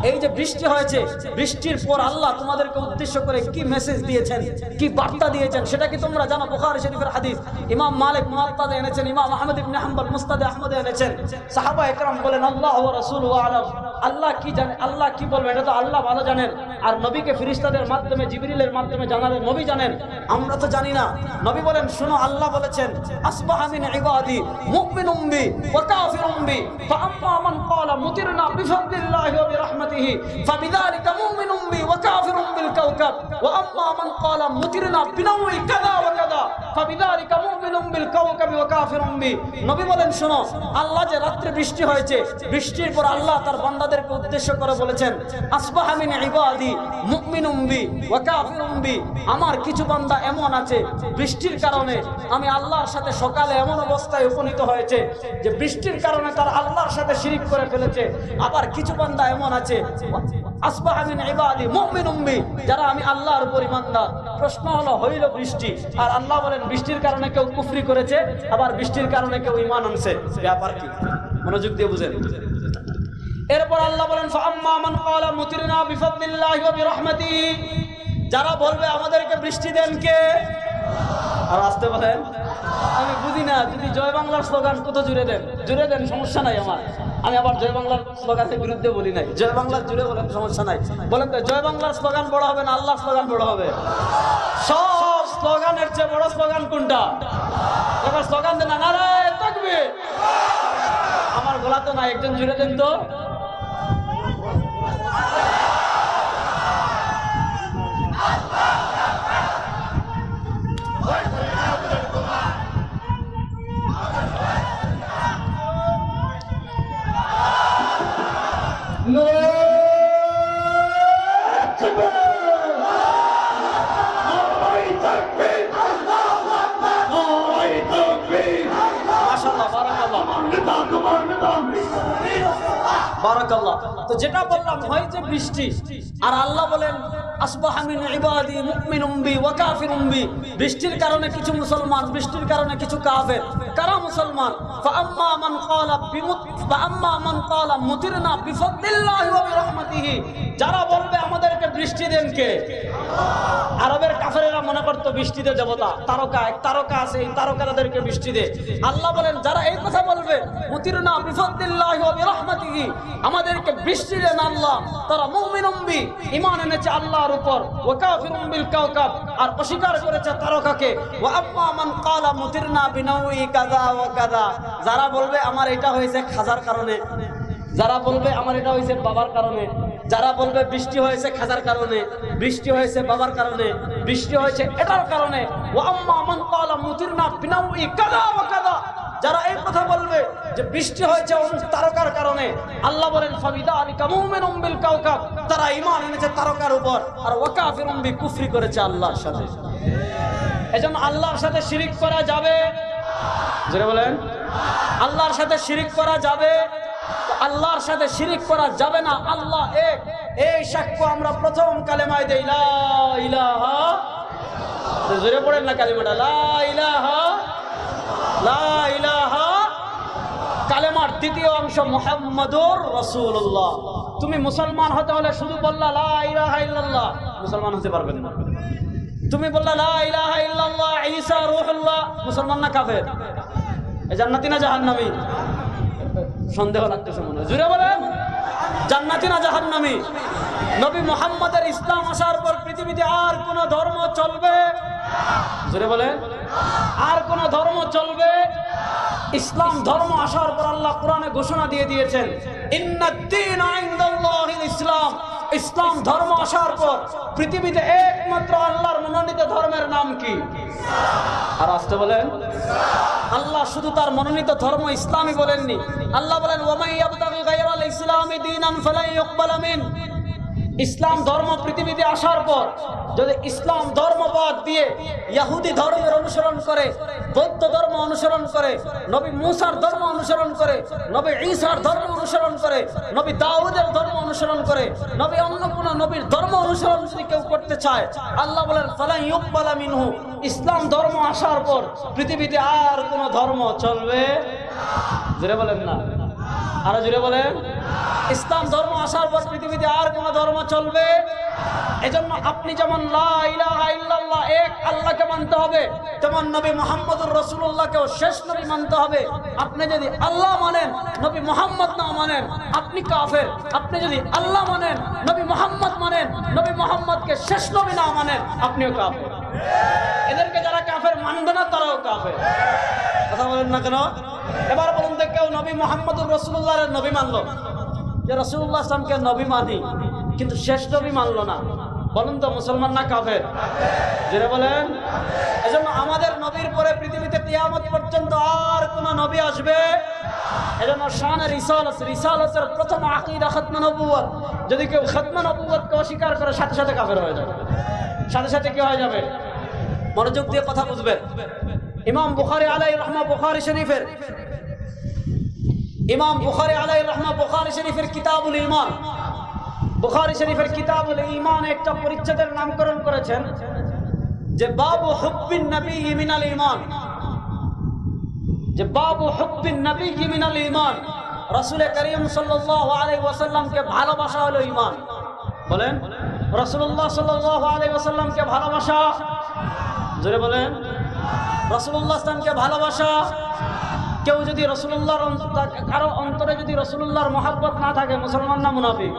এই যে বৃষ্টি হয়েছে, বৃষ্টির পর আল্লাহ তোমাদেরকে উদ্দেশ্য করে কি মেসেজ দিয়েছেন, কি বার্তা দিয়েছেন, সেটা কি তোমরা জানো? বুখারী শরীফের হাদিস, ইমাম মালিক মুওয়াত্তাতে এনেছেন, ইমাম আহমদ ইবনে হাম্বল মুসনাদে আহমদে এনেছেন। সাহাবা একরাম বলেন, আল্লাহু ওয়া রাসূলুহু আলাম, আল্লাহ কি জানে, আল্লাহ কি বলবেন এটা তো আল্লাহ ভালো জানেন। আর নবীকে ফেরেশতাদের মাধ্যমে, জিবরিলের মাধ্যমে জানালেন, নবী জানেন, আমরা তো জানি না। নবী বলেন শোনো, আল্লাহ বলেছেন আসবাহা মিন ইবাদি মুমিনুম বি ওয়া কাফিরুম বি ফাআম্মা মান ক্বালা মুতিরনা বিফাদলিল্লাহি ওয়া বিরহমাতিহি ফাবিযালিকা মুমিনুম বি ওয়া কাফিরুম বিল কাওকাব ওয়া আম্মা মান ক্বালা মুতিরনা বিনাউই কাযা ওয়া কাযা ফাবিযালিকা মুমিনুম বিল কাওকাবি ওয়া কাফিরুম বি। নবী বলেন শোনো, আল্লাহ যে রাত্রে বৃষ্টি হয়েছে, বৃষ্টির পর আল্লাহ তার বান্দাদেরকে উদ্দেশ্য করে বলেছেন আসবাহা মিন ইবাদি মুমিনুম বি ওয়া কাফিরুম বি। আমার কিছু বান্দা এমন আছে বৃষ্টির কারণে আমি আল্লাহর সাথে সকালে এমন অবস্থায় উপনীত হয়েছে যে বৃষ্টির কারণে তার আল্লাহর সাথে শিরিক করে ফেলেছে। আবার কিছু বান্দা এমন আছে আসবাহা মিন ইবাদি মুমিনুম বি, যারা আমি আল্লাহর উপর ঈমানদার। প্রশ্ন হলো হইল বৃষ্টি, আর আল্লাহ বলেন বৃষ্টির কারণে কেউ কুফরি করেছে, আবার বৃষ্টির কারণে কেউ ঈমান আনছে। ব্যাপার কি? মনোযোগ দিয়ে বুঝেন। এরপর আল্লাহ বলেন ফাআম্মা মান ক্বালা মুতিরনা বিফাদলিল্লাহি ওয়া বিরহমাতিহি, যারা বলবে আমাদেরকে বৃষ্টি দেন কে? আর আসতে বলেন আমি বুঝি না, যদি জয় বাংলার স্লোগান কত জুড়ে দেন, জুড়ে দেন, সমস্যা নাই আমার। আমি আবার জয় বাংলার স্লোগানের বিরুদ্ধে বলি নাই, জয় বাংলার জুড়ে বলেন, সমস্যা নাই। বলেন তো জয় বাংলার স্লোগান বড় হবে না আল্লাহর স্লোগান বড় হবে? সব স্লোগানের চেয়ে বড় স্লোগান কোনটা? এবার স্লোগান দেন নারায়ে তাকবীর। আমার গলা তো নাই, একজন জুড়ে দেন তো। বারাকাল্লাহ। তো যেটা বললাম হয়েছে বৃষ্টি, আর আল্লাহ বলেন আসবাহা মিন ইবাদি মুমিনুম বি ওয়া কাফিরুম বি। বৃষ্টির কারণে কিছু মুসলমান, বৃষ্টির কারণে কিছু কাফের। কারা মুসলমান? ফাআম্মা মান ক্বালা মুতিরনা বিফাদলিল্লাহি ওয়া বিরহমাতিহি, যারা বলবে আমাদেরকে বৃষ্টি দেন কে? আরবের কাফেরেরা মনে করতো বৃষ্টিতে দেবতা, তারকা, এক তারকা আছে, এই তারকা তাদেরকে বৃষ্টি দেয়। আল্লাহ বলেন যারা এই কথা বলবে মুতিরনা বিফাদলিল্লাহি ওয়া বিরহমাতিহি, আমাদেরকে বৃষ্টি দেন আল্লাহ, তারা মুমিনুম বি, ঈমান এনেছে আল্লাহর উপর, ওয়া কাফিরুম বিল কাওকাব, আর অস্বীকার করেছে তারকাকে। ওয়া আম্মা মান ক্বালা মুতিরনা বিনাউই কাযা ওয়া কাযা, যারা বলবে আমার এটা হয়েছে খাজার কারণে, যারা বলবে আমার এটা হয়েছে বাবার কারণে, যারা বলবে বৃষ্টি হয়েছে খাজার কারণে, বৃষ্টি হয়েছে বাবার কারণে, বৃষ্টি হয়েছে এটার কারণে। ওয়া আম্মা মান ক্বালা মুতিরনা বিনাউই কাযা ওয়া কাযা, যারা এই কথা বলবে যে বৃষ্টি হয়েছে অমুক তারকার কারণে, আল্লাহ বলেন ফাবিযালিকা মুমিনুম বিল কাওকাব, তারা ঈমান এনেছে তারকার উপর, আর ওয়া কাফিরুম বি, কুফরি করেছে আল্লাহর সাথে। এজন্য আল্লাহর সাথে শিরিক করা যাবে? জোরে বলেন আল্লাহর সাথে শিরিক করা যাবে? আল্লাহর সাথে শিরিক করা যাবে না, আল্লাহ এক। এই সাক্ষ্য আমরা প্রথম কালেমায় দেই, লা ইলাহা, জোরে পড়েন না কালিমাটা, লা ইলাহা, লা ইলাহা। কালেমার দ্বিতীয় অংশ মুহাম্মাদুর রাসূলুল্লাহ। তুমি মুসলমান হতে হলে শুধু বললা লা ইলাহা ইল্লাল্লাহ, মুসলমান হতে পারবেন না। তুমি বললা লা ইলাহা ইল্লাল্লাহ ঈসা রূহুল্লাহ, মুসলমান না কাফের? এই জান্নাতি না জাহান্নামী? সন্দেহ লাগতেছে মনে হয়, জুড়ে বলেন জান্নাতি না জাহান্নামী? নবী মুহাম্মদের ইসলাম আসার পর পৃথিবীতে আর কোন ধর্ম চলবে? জুড়ে বলেন আর কোন ধর্ম চলবে? ইসলাম ধর্ম আসার পর আল্লাহ কোরআনে ঘোষণা দিয়ে দিয়েছেন ইন্নাদ-দীনা ইনদাল্লাহিল ইসলাম। ইসলাম ধর্ম আসার পর পৃথিবীতে একমাত্র আল্লাহর মনোনীত ধর্মের নাম কি? আর আসতে বলেন আল্লাহ শুধু তার মনোনীত ধর্ম ইসলামই বলেননি, আল্লাহ বলেন ওয়া মান ইয়াবতাগি গায়রাল ইসলামি দীনান ফালান ইউকবালা মিন। ইসলাম ধর্ম পৃথিবীতে আসার পর যদি ইসলাম ধর্ম বাদ দিয়ে ইহুদি ধর্মের অনুসরণ করে, বৌদ্ধ ধর্ম অনুসরণ করে, নবী মুসার ধর্ম অনুসরণ করে, নবী ঈসার ধর্ম অনুসরণ করে, নবী দাউদের ধর্ম অনুসরণ করে, নবী অন্য কোন নবীর ধর্ম অনুসরণ যদি কেউ করতে চায়, আল্লাহ বলেন ফালান ইউকবালা মিনহু। ইসলাম ধর্ম আসার পর পৃথিবীতে আর কোন ধর্ম চলবে? জোরে বলেন না, আরো জোরে বলেন। ইসলাম ধর্ম আসার পর পৃথিবীতে আর কোন ধর্ম চলবে? এজন্য আপনি যেমন লা ইলাহা ইল্লাল্লাহ এক আল্লাহকে মানতে হবে, তেমন নবী মুহাম্মদুর রাসূলুল্লাহকেও শেষ নবী মানতে হবে। আপনি যদি আল্লাহ মানেন, নবী মুহাম্মদ না মানেন, আপনি কাফের। আপনি যদি আল্লাহ মানেন, নবী মুহাম্মদ মানেন, নবী মুহাম্মদকে শেষ নবী না মানেন, আপনিও কাফের। এদেরকে যারা কাফের মানবে না তারাও কাফের। কথা বলেন না কেন? এবার বলুন তো, কেউ নবী মুহাম্মদুর রাসূলুল্লাহর নবী মানলো, যে রাসূলুল্লাহ সাল্লামকে নবী মানি কিন্তু শেষ নবী মানলো না, বলুন তো মুসলমান না কাফের? জোরে বলেন। এজন্য আমাদের নবীর পরে পৃথিবীতে কিয়ামত পর্যন্ত আর কোন নবী আসবে? এজন্য শান রিসালাত, রিসালাতের প্রথম আকীদা খাতমে নবুয়ত। যদি কেউ খাতমে নবুয়তকে অস্বীকার করে, সাথে সাথে কাফের হয়ে যাবে। সাথে সাথে কি হয়ে যাবে? মনোযোগ দিয়ে কথা বুঝবেন। ইমাম বুখারী আলাইহির রাহমাহ, বুখারী শরীফের ইমাম বুখারী আলাইহির রাহমাহ বুখারী শরীফের কিতাবুল ঈমান, বুখারী শরীফের কিতাবুল ঈমান একটা পরিচ্ছেদের নামকরণ করেছেন যে বাবু হুব্বিন নবী মিনাল ঈমান, যে বাবু হুব্বিন নবী মিনাল ঈমান। রাসূল করিম সাল্লাল্লাহু আলাইহি ওয়াসাল্লামকে ভালোবাসা হলো ঈমান। বলেন, রাসূলুল্লাহ সাল্লাল্লাহু আলাইহি ওয়াসাল্লামকে ভালোবাসা, জোরে বলেন, রাসূলুল্লাহ সাল্লামকে ভালোবাসা। কেউ যদি রাসূলুল্লাহর কারো অন্তরে যদি রাসূলুল্লাহর মহব্বত না থাকে, মুসলমান না মুনাফিক?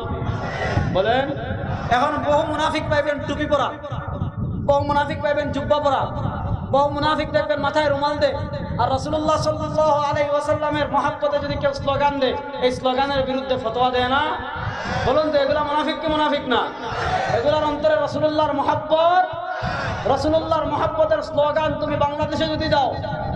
বলেন। এখন বহু মুনাফিক পাইবেন টুপি পরা, বহু মুনাফিক পাইবেন জুব্বা পরা, বহু মুনাফিক দেখবেন মাথায় রুমাল দে, আর রাসূলুল্লাহ সাল্লাল্লাহু আলাইহি ওয়াসাল্লামের মহব্বতে যদি কেউ স্লোগান দেয়, এই স্লোগানের বিরুদ্ধে ফতোয়া দেয় না? বলুন তো, এগুলা মুনাফিক কি মুনাফিক না? এগুলার অন্তরে রাসূলুল্লাহর মহব্বত, রাসূলুল্লাহর মহব্বতের স্লোগান। তুমি বাংলাদেশে যদি যাও,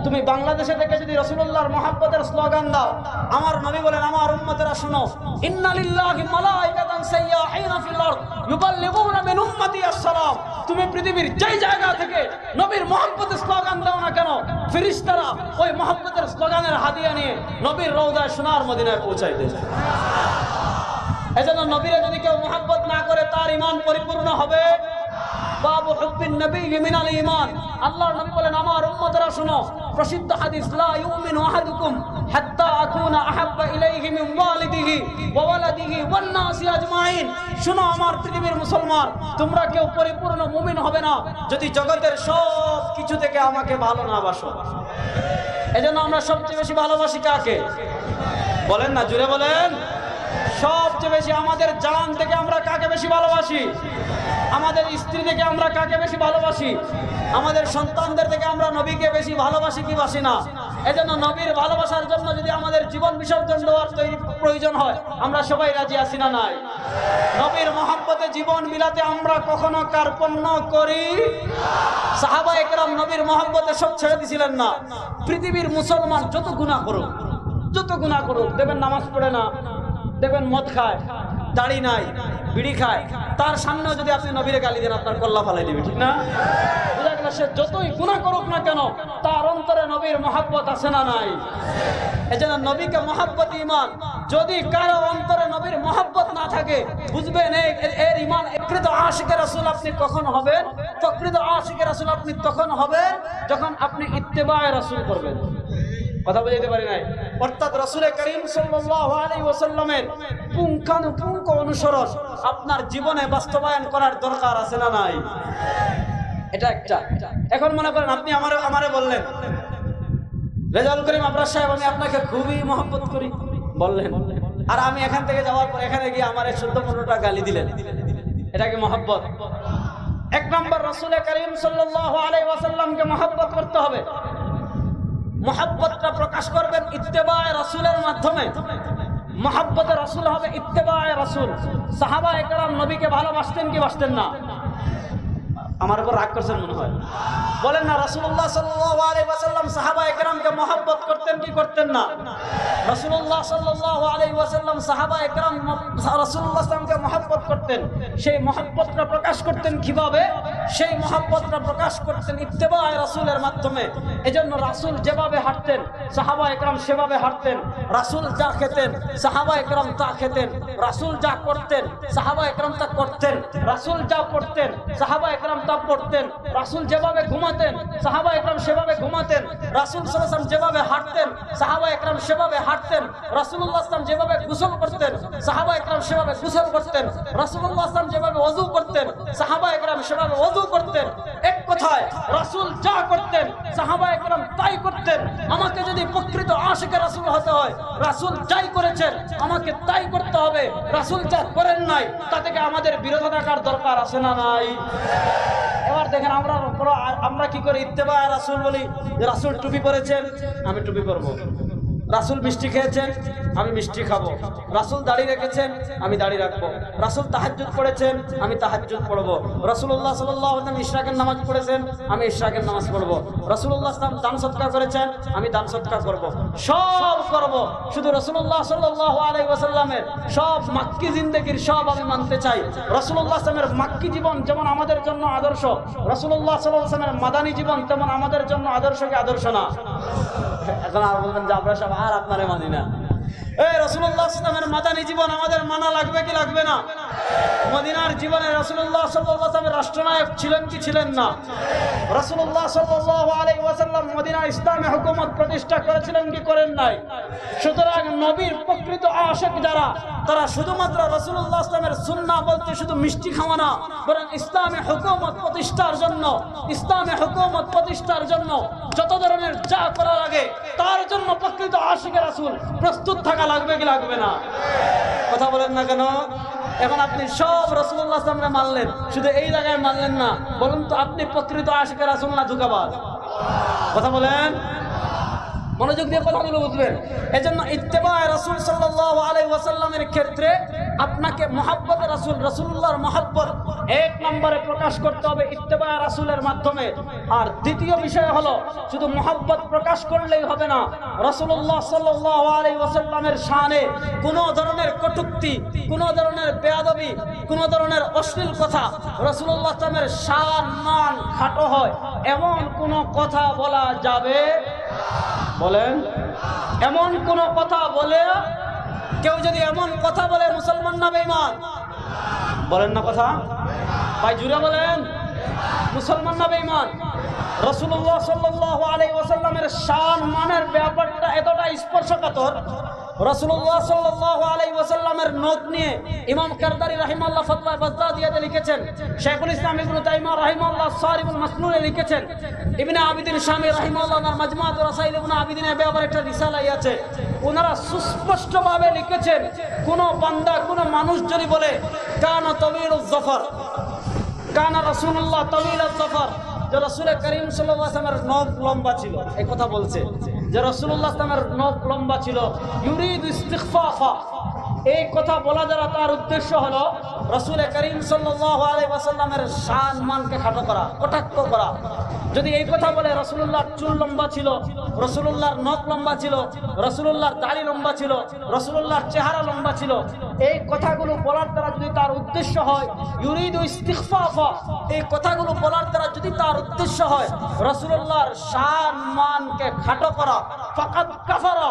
তুমি বাংলাদেশে থেকে যদি রাসূলুল্লাহর মহব্বতের স্লোগান দাও, আমার নবী বলেন, আমার উম্মতেরা শুনো, ইন্না লিল্লাহি মালাইকাতান সাইয়াহিনা ফিল আরদ ইউবাল্লিগুনা মিন উম্মতি আসসালাম। তুমি পৃথিবীর যেই জায়গা থেকে নবীর মহব্বতের স্লোগান দাও না কেন, ফেরেশতারা ওই মহব্বতের স্লোগানের হাদিয়া নিয়ে নবীর রওজায় সোনার মদিনায় পৌঁছায় দেয়। এজন্য নবীরে যদি কেউ মহব্বত না করে, তার ঈমান পরিপূর্ণ হবে? বাবু হুব্বিন নবী মিনাল ঈমান। আল্লাহর নবী বলেন, আমার উম্মতরা শুনো, প্রসিদ্ধ হাদিস, লা ইউমিনু আহাদুকুম হাত্তা আকুনা আহাব্বা ইলাইহি মিন ওয়ালিদিহি ওয়া ওয়ালাদিহি ওয়ান নাসি আজমাইন। শুনো আমার পৃথিবীর মুসলমান, তোমরা কেউ পরিপূর্ণ মুমিন হবে না যদি জগতের সব কিছু থেকে আমাকে ভালো না বাসো। এজন্য আমরা সবচেয়ে বেশি ভালোবাসি কাকে? বলেন না, জুড়ে বলেন। সবচেয়ে বেশি আমাদের জান থেকে আমরা কাকে বেশি ভালোবাসি? আমাদের স্ত্রী থেকে আমরা কাকে বেশি ভালোবাসি? আমাদের সন্তানদের থেকে আমরা নবীকে বেশি ভালোবাসি কি বাসি না? এজন্য নবীর ভালোবাসার জন্য যদি আমাদের জীবন বিসর্জন দেওয়ার প্রয়োজন হয়, আমরা সবাই রাজি আছি না নাই? নবীর মহব্বতে জীবন বিলাতে আমরা কখনো কার্পণ্য করি? সাহাবায়ে কেরাম নবীর মহব্বতে সব ছেড়ে দিছিলেন না। পৃথিবীর মুসলমান যত গুনাহ করুক, যত গুনাহ করুক, দেখবেন নামাজ পড়ে না, দেখবেন মদ খায়, দাড়ি নাই, বিড়ি খায়, তার সামনেও যদি আপনি নবীরে গালি দেন, আপনার কল্লা ফালাই দিবে, ঠিক না? বুঝা গেল, সে যতই গুনাহ করুক না কেন, তার অন্তরে নবীর মহব্বত আছে না নাই? এজন্য নবীকে মহব্বত ঈমান। যদি কারো অন্তরে নবীর মহব্বত না থাকে, বুঝবেন এর ঈমান প্রকৃত আশিকে রাসূল আপনি কখন হবেন? প্রকৃত আশিকে রাসূল আপনি তখন হবেন যখন আপনি ইত্তেবায়ে রাসূল করবেন। কথা বুঝাইতে পারি নাই? অর্থাৎ রাসূল করিম সাল্লাল্লাহু আলাইহি ওয়াসাল্লামের পুঙ্খানুপুঙ্খ অনুসরণ আপনার জীবনে বাস্তবায়ন করার দরকার আছে না নাই? এটা একটা। এখন মনে করেন আপনি আমারে বললেন, রেজাউল করিম আবরার সাহেব, আমি আপনাকে খুবই মহব্বত করি বললেন, আর আমি এখান থেকে যাওয়ার পর এখানে গিয়ে আমার 14-15টা গালি দিলেন, এটা কি মহব্বত? এক নম্বর, রাসূল করিম সাল্লাল্লাহু আলাইহি ওয়াসাল্লামকে মহব্বত করতে হবে। মহব্বতটা প্রকাশ করবেন ইত্তেবায়ে রাসূলের মাধ্যমে। মহব্বতে রাসূল হবে ইত্তেবায়ে রাসূল। সাহাবায়ে কেরাম নবীকে ভালোবাসতেন কি বাসতেন না? আমার উপর রাগ করছেন মনে হয়, বলেন না। রাসূলুল্লাহ সাল্লাল্লাহু আলাইহি ওয়াসাল্লাম সাহাবায়ে কেরামকে মহব্বত করতেন কি করতেন না? রাসূলুল্লাহ সাল্লাল্লাহু আলাইহি ওয়াসাল্লাম সাহাবায়ে কেরাম রাসূলুল্লাহ সাল্লামকে মহব্বত করতেন। সেই মহব্বতটা প্রকাশ করতেন কিভাবে? সেই মহব্বতটা প্রকাশ করতেন ইত্তেবায়ে রাসূলের মাধ্যমে। এজন্য রাসূল যেভাবে হাঁটতেন, সাহাবায়ে কেরাম সেভাবে হাঁটতেন। রাসূল যা খেতেন, সাহাবায়ে কেরাম তা খেতেন। রাসূল যা করতেন, সাহাবায়ে কেরাম তা করতেন। রাসূল যা পড়তেন, সাহাবায়ে কেরাম কিতাব পড়তেন, রাসূল যেভাবে ঘুমাতেন সাহাবা একরাম সেভাবে ঘুমাতেন, রাসূল সাল্লাল্লাহু আলাইহি ওয়াসাল্লাম যেভাবে হাঁটতেন সাহাবা একরাম সেভাবে হাঁটতেন, রাসূলুল্লাহ সাল্লাল্লাহু আলাইহি ওয়াসাল্লাম যেভাবে গোসল করতেন সাহাবা একরাম সেভাবে গোসল করতেন, রাসূলুল্লাহ সাল্লাল্লাহু আলাইহি ওয়াসাল্লাম যেভাবে ওযু করতেন সাহাবা একরাম সেভাবে ওযু করতেন। এক কথায় রাসূল যা করতেন সাহাবা একরাম তাই করতেন। আমাকে যদি প্রকৃত আশিকে রাসূল হতে হয়, রাসূল যাই করেছেন আমাকে তাই করতে হবে। রাসূল যা করেন নাই তা থেকে আমাদের বিরত থাকার দরকার আছে না নাই? এবার দেখেন আমরা কি করে ইত্তেবা রাসূল বলি, যে রাসূল টুপি পরেছেন আমি টুপি পরবো, রাসূল মিষ্টি খেয়েছেন আমি মিষ্টি খাবো, রাসূল দাড়ি রেখেছেন আমি দাড়ি রাখবো, রাসূল তাহাজ্জুদ পড়েছেন আমি তাহাজ্জুদ পড়বো, রাসূলুল্লাহ সাল্লাল্লাহু আলাইহি ওয়াসাল্লাম ইশরাকের নামাজ পড়েছেন আমি ইশরাকের নামাজ পড়বো, রাসূলুল্লাহ সাল্লাল্লাহু আলাইহি ওয়াসাল্লাম দান সদকা করেছেন আমি দান সদকা করব, সব করব। শুধু রাসূলুল্লাহ সাল্লাল্লাহু আলাইহি ওয়াসাল্লামের সব মাক্কি জিন্দেগির সব আমি মানতে চাই। রাসূলুল্লাহ সাল্লাল্লাহু আলাইহি ওয়াসাল্লামের মাক্কি জীবন যেমন আমাদের জন্য আদর্শ, রাসূলুল্লাহ সাল্লাল্লাহু আলাইহি ওয়াসাল্লামের মাদানী জীবন তেমন আমাদের জন্য আদর্শ কি আদর্শ না? এখন আর বলবেন যে আমরা সব আর আপনারে মানি না। এই রাসূলুল্লাহ সাল্লাল্লাহু আলাইহি ওয়াসাল্লামের মাদানী জীবন আমাদের মানা লাগবে কি লাগবে না? মদিনার জীবনে রাসূলুল্লাহ সাল্লাল্লাহু আলাইহি ওয়াসাল্লাম রাষ্ট্রনায়ক ছিলেন কি ছিলেন না? রাসূলুল্লাহ সাল্লাল্লাহু আলাইহি ওয়াসাল্লাম মদিনায় ইসলামে হুকুমত প্রতিষ্ঠা করেছিলেন কি করেন নাই? সুতরাং নবীর প্রকৃত আশিক যারা, তারা শুধুমাত্র রাসূলুল্লাহ সাল্লাল্লাহু আলাইহি ওয়াসাল্লামের সুন্নাহ বলতে শুধু মিষ্টি খাওয়া না, বরং ইসলামে হুকুমত প্রতিষ্ঠার জন্য, ইসলামে হুকুমত প্রতিষ্ঠার জন্য যত ধরনের যা করা লাগে তার জন্য প্রকৃত আশিকে রাসূল প্রস্তুত থাকা লাগবে কি লাগবে না? কথা বলেন না কেন? এখন আপনি সব রাসূলুল্লাহ সাল্লাল্লাহু আলাইহি ওয়াসাল্লাম মানলেন, শুধু এই জায়গায় মানলেন না, বলুন তো আপনি প্রকৃত আশিকে রাসূল না ধোঁকাবাজ? কথা বলেন, মনোযোগ দিয়ে কথাগুলো বুঝবেন। এজন্য ইত্তেবা রাসূল সাল্লাল্লাহু আলাইহি ওয়াসাল্লামের ক্ষেত্রে আপনাকে মুহাব্বতে রাসূল, রাসূলুল্লাহর মুহাব্বত এক নম্বরে প্রকাশ করতে হবে ইত্তেবা রাসূলের মাধ্যমে। আর দ্বিতীয় বিষয় হলো শুধু মুহাব্বত প্রকাশ করলেই হবে না, রাসূলুল্লাহ সাল্লাল্লাহু আলাইহি ওয়াসাল্লামের শানে কোনো ধরনের কটূক্তি, কোনো ধরনের বেয়াদবি, কোনো ধরনের অশ্লীল কথা, রাসূলুল্লাহ সাল্লামের শান মান খাটো হয় এমন কোনো কথা বলা যাবে? বলেন, এমন কোন কথা বলে কেউ যদি এমন কথা বলে মুসলমান না বেঈমান? বলেন না কথা ভাই, জুড়ে বলেন, মুসলমান না বেঈমান? রাসূলুল্লাহ সাল্লাল্লাহু আলাইহি ওয়াসাল্লামের শান মানের ব্যাপারটা এতটা স্পর্শকাতর, রাসূলুল্লাহ সাল্লাল্লাহু আলাইহি ওয়াসাল্লামের নখ নিয়ে ইমাম কারদারি রাহিমাহুল্লাহ ফাতওয়া বাজদাদিয়াতে লিখেছেন, শাইখুল ইসলাম ইবনে তাইমিয়া রাহিমাহুল্লাহ সারিবুল মাসনুনে লিখেছেন, ইবনে আবিদিন শামী রাহিমাহুল্লাহ তার মাজমুআতুর রাসাইল ইবনে আবিদিনের ব্যাপারে একটা রিসালা আছে, ওনারা সুস্পষ্টভাবে লিখেছেন কোন বান্দা, কোন মানুষ যদি বলে কানা তাওয়ীলুজ জাফর, কানা রাসূলুল্লাহ তাওয়ীলুজ জাফর, যে রাসূল করিম সাল্লাল্লাহু আলাইহি ওয়াসাল্লামের নখ লম্বা ছিল, এই কথা বলছে যে রাসূলুল্লাহ সাল্লাল্লাহু আলাইহি ওয়াসাল্লামের নখ লম্বা ছিল, ইউরিদু ইস্তিগফাফা, এই কথা বলা দ্বারা তার উদ্দেশ্য হলো রাসূল করিম সাল্লাল্লাহু আলাইহি ওয়াসাল্লামের শান মানকে খাটো করা, কটাক্ষ করা। যদি এই কথা বলে রাসূলুল্লাহর চুল লম্বা ছিল, রাসূলুল্লাহর নখ লম্বা ছিল, রাসূলুল্লাহর দাড়ি লম্বা ছিল, রাসূলুল্লাহর চেহারা লম্বা ছিল, এই কথাগুলো বলার দ্বারা যদি তার উদ্দেশ্য হয় ইউরিদু ইস্তিগফাফা, এই কথাগুলো বলার দ্বারা যদি তার উদ্দেশ্য হয় রাসূলুল্লাহর শান মানকে খাটো করা, ফাকাদ কাফারা,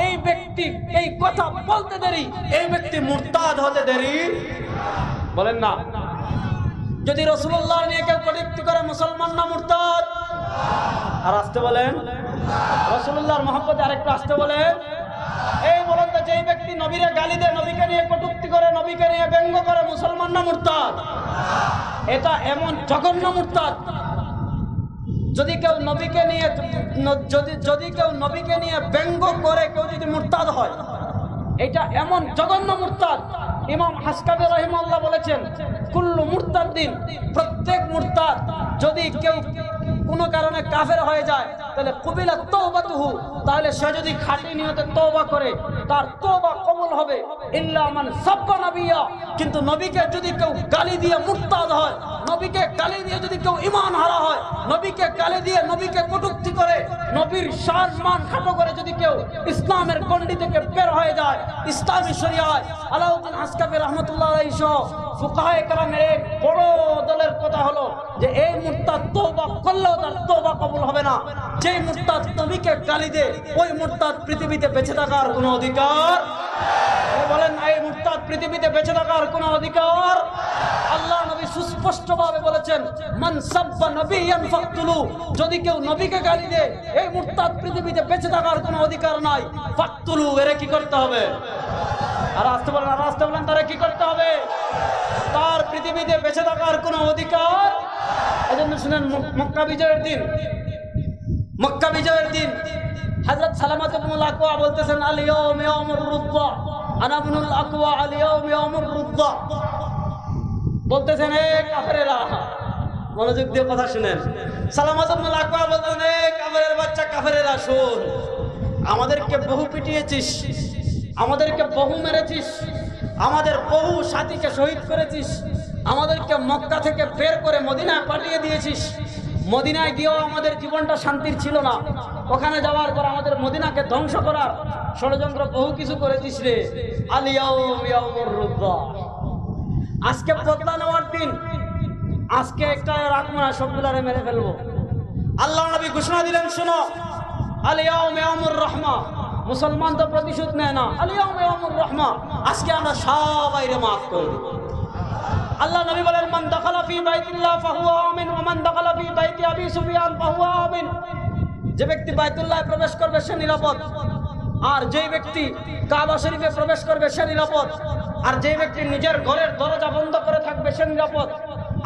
এই ব্যক্তি এই কথা বলতে দেরি, এই ব্যক্তি মুরতাদ হতে দেরি। বলেন না, যদি রাসূলুল্লাহ নিয়ে কেউ কটূক্তি করে মুসলমান না মুরতাদ? আর আসতে বলেন, রাসূলুল্লাহর মহব্বতে আরেকটু আসতে বলেন। এই বলেন তো, যেই ব্যক্তি নবীরে গালি দেয়, নবীকে নিয়ে কটূক্তি করে, নবীকে নিয়ে ব্যঙ্গ করে, মুসলমান না মুরতাদ? এটা এমন জঘন্য মুরতাদ। যদি কেউ নবীকে নিয়ে যদি কেউ নবীকে নিয়ে ব্যঙ্গ করে কেউ যদি মুরতাদ হয়, এটা এমন জঘন্য মুরতাদ। ইমাম হাসকাবি রাহিমাহুল্লাহ বলেছেন কুল্লু মুরতাদ্দিন, প্রত্যেক মুরতাদ যদি কেউ কোনো কারণে কাফের হয়ে যায় তাহলে কুবিলা তওবাতুহু, তাহলে সে যদি খাঁটি নিয়তে তওবা করে তার তওবা কবুল হবে, ইল্লা মান সাব্বা নবিয়্যা, কিন্তু নবীকে যদি কেউ গালি দিয়ে মুরতাদ হয়, নবীকে গালি দিয়ে যদি কেউ ঈমান হারা হয়, নবীকে গালি দিয়ে নবীকে কটূক্তি করে, নবীর শান মান খাটো করে যদি কেউ ইসলামের গণ্ডি থেকে বের হয়ে যায়, ইসলামী শরিয়ায় আলাউদ্দিন হাসকাবি রাহমাতুল্লাহ আলাইহি সহ ফুকাহায়ে কেরামের এক বড় দলের কথা হলো যে এই মুরতাদ তওবা করলেও তার তওবা কবুল হবে না। যেই মুরতাদ নবীকে গালি দেয় ওই মুরতাদ পৃথিবীতে বেঁচে থাকার কোনো অধিকার, বলেন এই মুরতাদ পৃথিবীতে বেঁচে থাকার কোনো অধিকার। আল্লাহ নবী সুস্পষ্টভাবে বলেছেন মান সাব্বা নবিয়ান ফাকতুলু, যদি কেউ নবীকে গালি দেয় এই মুরতাদ পৃথিবীতে বেঁচে থাকার কোনো অধিকার নাই। ফাকতুলু, এর কি করতে হবে? আর আসতে বলেন তারা কি করতে হবে? তার পৃথিবীতে বেঁচে থাকার কোনো অধিকার। এজন্য শুনেন মক্কা বিজয়ের দিন হযরত সালামাত ইবনুল আকওয়া বলতেছেন আল ইয়াউম ইয়াউমুর রুদ্দা আনা ইবনুল আকওয়া আল ইয়াউম ইয়াউমুর রুদ্দা, বলতেছেন হে কাফেরেরা, মনোযোগ দিয়ে কথা শুনেন। সালামাত ইবনুল আকওয়া বলতেছেন হে কাফেরের বাচ্চা কাফেরেরা শোন, আমাদেরকে বহু পিটিয়েছিস, আমাদেরকে বহু মেরেছিস, আমাদের বহু সাথীকে শহীদ করেছিস, আমাদেরকে মক্কা থেকে বের করে মদিনায় পাঠিয়ে দিয়েছিস। মদিনায় গিয়েও আমাদের জীবনটা শান্তির ছিল না, ওখানে যাওয়ার পর আমাদের মদিনাকে ধ্বংস করার ষড়যন্ত্র বহু কিছু করেছিস রে। আল ইয়াউম ইয়াউমুর রুদ্দা, আজকে বদলা নেওয়ার দিন, আজকে একটা রাখবো না, সবগুলারে মেরে ফেলবো। আল্লাহ নবী ঘোষণা দিলেন শোনো, আল ইয়াউম ইয়াউমুর রাহমা, মুসলমান তো প্রতিশোধ নেয় না, আল ইয়াউম ইয়াউমুর রাহমা, আজকে আমরা সবাইরে মাফ করে দেব। আল্লাহ নবী বলেন মান দাখালা ফি বাইতিল্লাহ ফাহুয়া আমিন ওয়া মান দাখালা ফি বাইতি আবি সুফিয়ান ফাহুয়া আমিন, যে ব্যক্তি বাইতুল্লাহে প্রবেশ করবে সে নিরাপদ, আর যেই ব্যক্তি কাবা শরীফে প্রবেশ করবে সে নিরাপদ, আর যেই ব্যক্তি নিজের ঘরের দরজা বন্ধ করে থাকবে সে নিরাপদ।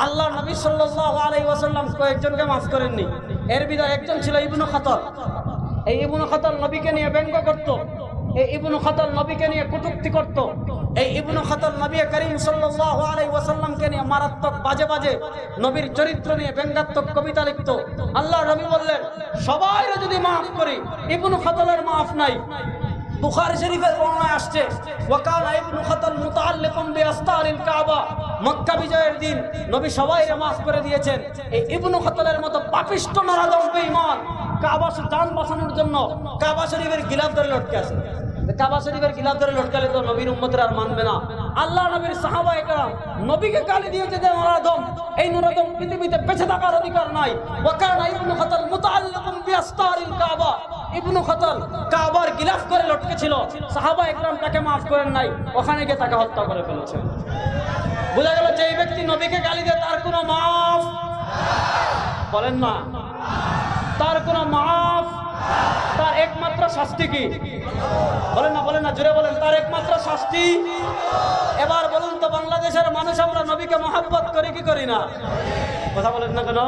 আল্লাহ নবী সাল্লাল্লাহু আলাইহি ওয়াসাল্লাম কয়েকজনকে মাফ করেননি, এর ভিতরে একজন ছিল ইবনু খাতাল। এই ইবনু খাতাল নবীকে নিয়ে ব্যঙ্গ করত, এই ইবনু খাতাল নবীকে নিয়ে কটূক্তি করত, এই ইবনু খাতাল নবী করিম সাল্লাল্লাহু আলাইহি ওয়াসাল্লামকে নিয়ে মারাত্মক বাজে বাজে নবীর চরিত্র নিয়ে ব্যঙ্গাত্মক কবিতা লিখত। আল্লাহ নবী বললেন সবাইরে যদি মাফ করি, ইবনু খাতালের মাফ নাই। বুখারী শরীফের বর্ণনায় আসছে ওয়াকানা ইবনু খাতাল মুতাআল্লিকুম বিআস্তারিল কাবা, মক্কা বিজয়ের দিন নবী সবাইরে মাফ করে দিয়েছেন। এই ইবনু খাতালের মতো পাপিষ্ঠ নরাধম বেঈমান কাবা জান বাঁচানোর জন্য কাবা শরীফের গিলাফ ধরে লটকে আছে। কাবা শরীফের গিলাফ ধরে লটকালে তো নবীর উম্মতের আর মানবে না। আল্লাহ নবীর সাহাবায়ে কেরাম নবীকে গালি দিয়েছে যে নরাধম, এই নরাধম পৃথিবীতে বেঁচে থাকার অধিকার নাই। ওয়াকানা ইবনু খাতাল মুতাআল্লিকুম বিআস্তারিল কাবা, ইবনু খাতাল কাবার গিলাফ করে লটকে ছিল, সাহাবায়ে কেরাম তাকে মাফ করেন নাই, ওখানে গিয়ে তাকে হত্যা করে ফেলেছেন। বোঝা গেল যে এই ব্যক্তি নবীকে গালি দেয় তার কোনো মাফ, বলেন না, তার কোনো মাফ, তার একমাত্র শাস্তি কি? বলেন না, জোরে বলেন, তার একমাত্র শাস্তি। এবার বলুন তো বাংলাদেশের মানুষ আমরা নবীকে মহব্বত করি কি করি না? কথা বলেন না কেন?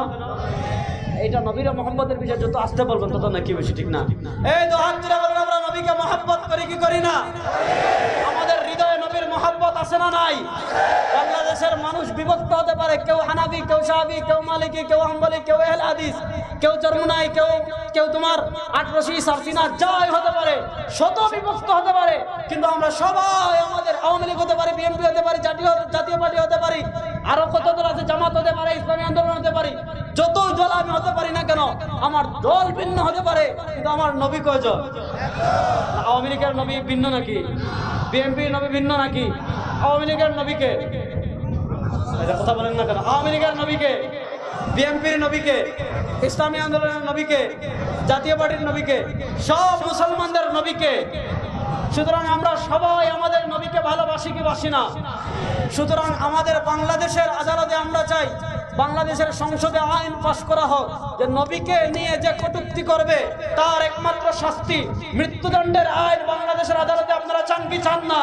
এইটা নবীর মহব্বতের বিষয় যত আসতে বলবেন তত নাকি বেশি, ঠিক না? এই তো হাত তুলে বলেন আমরা নবীকে মহব্বত করি কি করি না? আমাদের হৃদয়ে নবীর মহব্বত আছে না নাই? বাংলাদেশের মানুষ বিভক্ত হতে পারে, কেউ হানাফি, কেউ শাফি, কেউ মালিকি, কেউ হাম্বলি, কেউ আহলে হাদিস, কেউ চরমুনাই, কেউ তোমার আটরশি সারসিনা, যাই হতে পারে, শত বিভক্ত হতে পারে, কিন্তু আমরা সবাই আমাদের আওয়ামী লীগ হতে পারি, বিএনপি হতে পারি, জাতীয় পার্টি হতে পারি, আরো কত দল আছে, জামাত হতে পারে, ইসলামী আন্দোলন হতে পারি, যত দল আমি হতে পারি না কেন, আমার দল ভিন্ন হতে পারে, কিন্তু আমার নবী কয়জন? আওয়ামী লীগের নবী ভিন্ন নাকি? বিএনপির নবী ভিন্ন নাকি? আওয়ামী লীগের নবীকে কথা বলেন না কেন? আওয়ামী লীগের নবীকে, বিএনপির নবীকে, ইসলামী আন্দোলনের নবীকে, জাতীয় পার্টির নবীকে, সব মুসলমানদের নবীকে। সুতরাং আমরা সবাই আমাদের নবীকে ভালোবাসি কি বাসি না? সুতরাং আমাদের বাংলাদেশের আদালতে আমরা চাই, বাংলাদেশের সংসদে আইন পাশ করা হোক যে নবীকে নিয়ে যে কটূক্তি করবে তার একমাত্র শাস্তি মৃত্যুদণ্ডের আইন বাংলাদেশের আদালতে আপনারা চান কি চান না?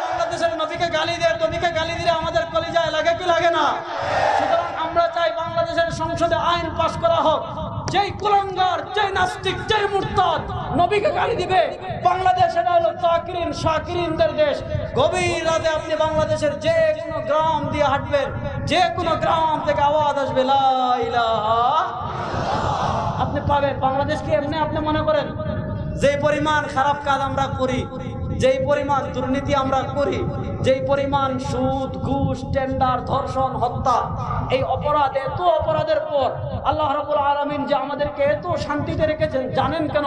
বাংলাদেশের নবীকে গালি দেয়, নবীকে গালি দিলে আমাদের কলিজায় লাগে কি লাগে না? সুতরাং আমরা চাই বাংলাদেশের সংসদে আইন পাশ করা হোক, যেই কুলাঙ্গার, যেই নাস্তিক, যেই মুরতাদ নবীকে গালি দিবে, বাংলাদেশ এটা হলো তাকিরিন শাকিরিনদের দেশ। গভীর রাতে আপনি বাংলাদেশের যে কোনো গ্রাম দিয়ে হাঁটবেন, যে কোনো গ্রাম থেকে আওয়াজ আসবে লা ইলাহা, আপনি পাবেন। বাংলাদেশকে এমনি আপনি মনে করেন যে পরিমাণ খারাপ কাজ আমরা করি, যেই পরিমাণ দুর্নীতি আমরা করি, যেই পরিমাণ সুদ, ঘুষ, টেন্ডার, ধর্ষণ, হত্যা, এই অপরাধ, এত অপরাধের পর আল্লাহ রাব্বুল আলামিন যে আমাদেরকে এত শান্তিতে রেখেছেন জানেন কেন?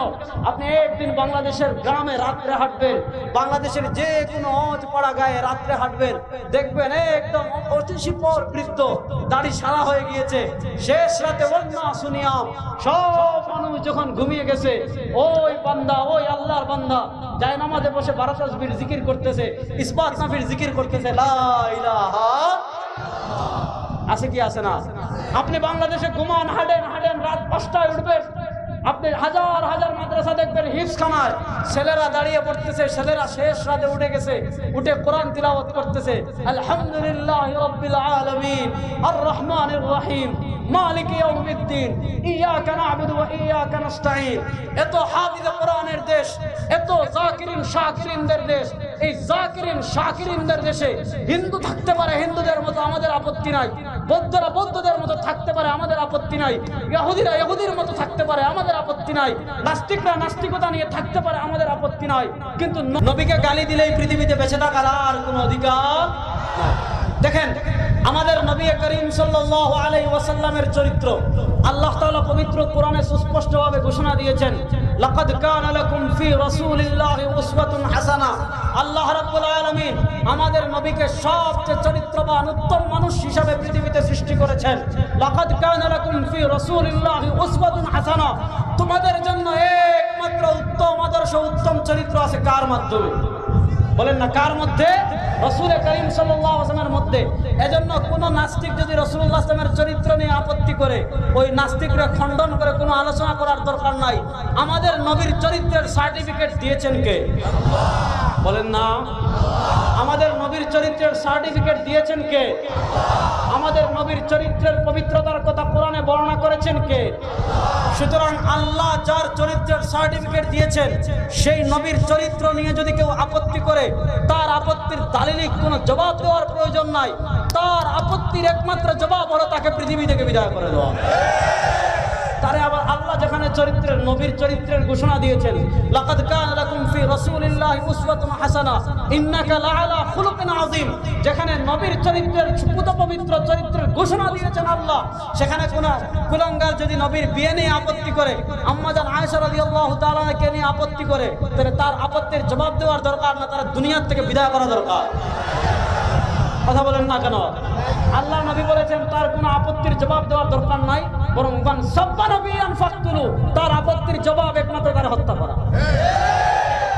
আপনি একদিন বাংলাদেশের গ্রামে রাত্রে হাঁটবেন, বাংলাদেশের যে কোনো অজপাড়া গায়ে রাত্রে হাঁটবেন, দেখবেন একদম অতিশীপর বৃদ্ধ, দাড়ি সারা হয়ে গিয়েছে, শেষ রাতে ওয়ান্না সুনিয়াম, সব মানুষ যখন ঘুমিয়ে গেছে, ওই বান্দা, ওই আল্লাহর বান্দা যায় নামাজে বসে 12 তাসবিহ জিকির করতেছে, ইসবাত নাফির জিকির করতেছে, লা ইলাহা। আছে কি আছে না? আপনি বাংলাদেশে ঘুমান, হাঁটেন, রাত 5টায় উঠবেন, আপনি হাজার হাজার মাদ্রাসা দেখবেন হিফজখানায় ছেলেরা দাঁড়িয়ে পড়তেছে, ছেলেরা শেষ রাতে উঠে গেছে, উঠে কোরআন তিলাওয়াত করতেছে, আলহামদুলিল্লাহি রাব্বিল আলামিন আর রহমানির রহিম মালিক ইয়াউমিদ্দিন ইয়াকা না'বুদু ওয়া ইয়াকা নাস্তাঈন। এত হাফিজ কোরআনের দেশ, এত যাকিরিন শাকিরিনদের দেশ, এই যাকিরিন শাকিরিনদের দেশে হিন্দু থাকতে পারে হিন্দুদের মতো, আমাদের আপত্তি নাই। বৌদ্ধরা বৌদ্ধদের মতো থাকতে পারে, আমাদের আপত্তি নাই। ইহুদিরা ইহুদির মতো থাকতে পারে, আমাদের আপত্তি নাই। নাস্তিকরা নাস্তিকতা নিয়ে থাকতে পারে, আমাদের আপত্তি নাই। কিন্তু নবীকে গালি দিলেই পৃথিবীতে বেঁচে থাকার আর কোনো অধিকার নাই। দেখেন আমাদের নবী করিম সাল্লাল্লাহু আলাইহি ওয়াসাল্লামের চরিত্র আল্লাহ তাআলা পবিত্র কোরআনে সুস্পষ্টভাবে ঘোষণা দিয়েছেন, লাকাদ কানা লাকুম ফি রাসূলিল্লাহি উসওয়াতুন হাসানা। আল্লাহ রাব্বুল আলামিন আমাদের নবীকে সবচেয়ে চরিত্রবান উত্তম মানুষ হিসাবে পৃথিবীতে সৃষ্টি করেছেন। লাকাদ কানা লাকুম ফি রাসূলিল্লাহি উসওয়াতুন হাসানা। তোমাদের জন্য একমাত্র উত্তম আদর্শ, উত্তম চরিত্র আছে কার মাধ্যমে? বলেন না, কার মধ্যে? রাসূল করিম সাল্লাল্লাহু আলাইহি ওয়াসাল্লামের মধ্যে। এজন্য কোন নাস্তিক যদি রাসূলুল্লাহ সাল্লাল্লাহু আলাইহি ওয়াসাল্লামের চরিত্র নিয়ে আপত্তি করে, ওই নাস্তিকরা খণ্ডন করে কোনো আলোচনা করার দরকার নাই। আমাদের নবীর চরিত্রের সার্টিফিকেট দিয়েছেন কে? আল্লাহ। বলেন না, আমাদের নবীর চরিত্রের সার্টিফিকেট দিয়েছেন কে? আমাদের নবীর চরিত্রের পবিত্রতার কথা কোরআনে বর্ণনা করেছেন কে? সুতরাং আল্লাহ যার চরিত্রের সার্টিফিকেট দিয়েছেন, সেই নবীর চরিত্র নিয়ে যদি কেউ আপত্তি করে, তার আপত্তির দালিলিক কোনো জবাব দেওয়ার প্রয়োজন নাই। তার আপত্তির একমাত্র জবাব হলো তাকে পৃথিবী থেকে বিদায় করে দেওয়া। তারে আবার আল্লাহ যেখানে চরিত্রের নবীর চরিত্রের ঘোষণা দিয়েছেন, লাকাদ কানা লাকুম ফি রাসূলিল্লাহি উসওয়াতুন হাসানা ইন্নাকা লাআলা খুলুকিন আযীম, যেখানে নবীর চরিত্রের সুপুত পবিত্র চরিত্রের ঘোষণা দিয়েছেন আল্লাহ, সেখানে কোন কুলাঙ্গার যদি নবীর বিয়ে নিয়ে আপত্তি করে, আম্মা জান আয়েশা রাদিয়াল্লাহু তাআলাকে নিয়ে আপত্তি করে, তাহলে তার আপত্তির জবাব দেওয়ার দরকার না, তার দুনিয়ার থেকে বিদায় করা দরকার। কথা বলেন না কেন? আল্লাহ নবী বলেছেন তার কোনো আপত্তির জবাব দেওয়ার দরকার নাই, বরং মান সাব্বা নবিয়ান ফাকতুলু, তার আপত্তির জবাব একমাত্র তার হত্যা করা।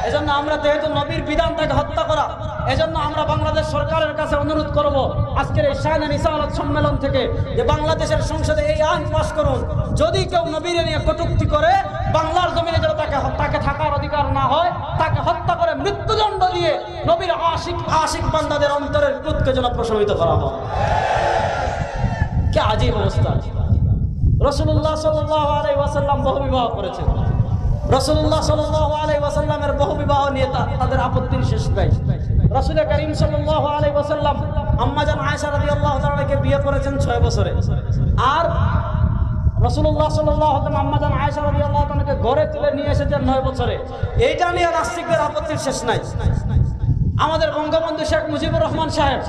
এজন্য আমরা যেহেতু নবীর বিধান তাকে হত্যা করা, এজন্য আমরা বাংলাদেশ সরকারের কাছে অনুরোধ করব আজকের এই শায়না নিসাওয়াত সম্মেলন থেকে, যে বাংলাদেশের সংসদে এই আইন পাস করুন, যদি কেউ নবীর নিয়ে কটূক্তি করে, বাংলার জমিনে যেন তাকে থাকার অধিকার না হয়, তাকে হত্যা করে মৃত্যুদণ্ড দিয়ে নবীর আশিক বান্দাদের অন্তরের ক্রোধকে যেন প্রশমিত করা হয়। কি আজীব অবস্থা! রাসূলুল্লাহ সাল্লাল্লাহু আলাইহি ওয়াসাল্লাম বহু বিবাহ করেছেন। রাসূলুল্লাহ সাল্লাল্লাহু আলাইহি ওয়াসাল্লামের বহু বিবাহ নিয়ে তাদের আপত্তির শেষ নাই। রাসূল করিম সাল্লাল্লাহু আলাইহি ওয়াসাল্লাম আম্মা জান আয়েশা রাদিয়াল্লাহু তাআলাকে বিয়ে করেছেন 6 বছরে, আর রাসূলুল্লাহ সাল্লাল্লাহু আলাইহি ওয়াসাল্লাম আম্মা জান আয়েশা রাদিয়াল্লাহু তাআলাকে ঘরে তুলে নিয়ে এসেছেন 9 বছরে। এইটা নিয়ে নাস্তিকদের আপত্তির শেষ নাই। আমাদের বঙ্গবন্ধু শেখ মুজিবুর রহমান সাহেব